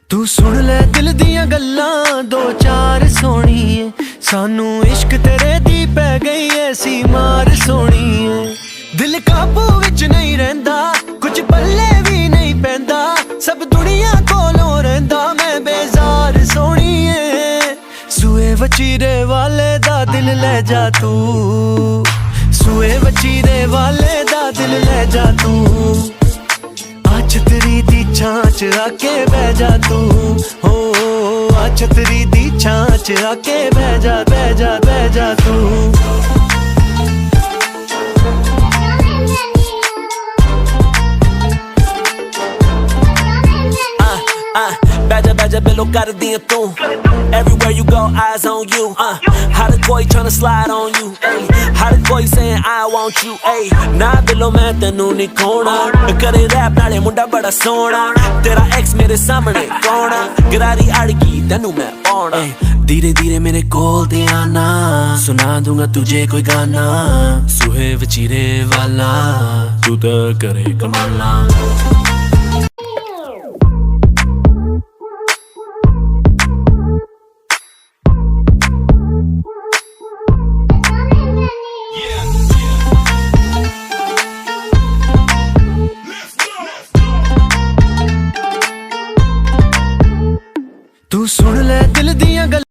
तू सुन ले दिल दियां गल्लां दो चार सोहणीए, सानू इश्क तेरे दी पै गई ऐसी मार सोहणीए। दिल काबू विच नहीं रहिंदा, कुछ पल्ले भी नहीं पैंदा, सब दुनिया कोलों रहिंदा मैं बेजार सोहणीए। सूए वचीरे वाले दा दिल ले जा तू, सूए वचीरे वाले दा दिल ले जा तू। छतरी दी छांच आके बह जा तू, हो छतरी दी छांच आके बह जा बह जा बह जा तू। Beja बिलो कर दिया तू, everywhere you go eyes on you. हर कोई tryna slide on you, हर कोई saying I want you. ना बिलो मैं तेनू नहीं खोना, करे रैप नाले मुंडा बड़ा सोना। तेरा एक्स मेरे सामने कौना, गरारी अड़की तेनू मैं पाउना। धीरे धीरे मेरे कोल दे आना, सुना दूंगा तुझे कोई गाना। सुहे वचीरे वाला तू तो करे कमाला। तू सुन ले दिल दियां गल्लां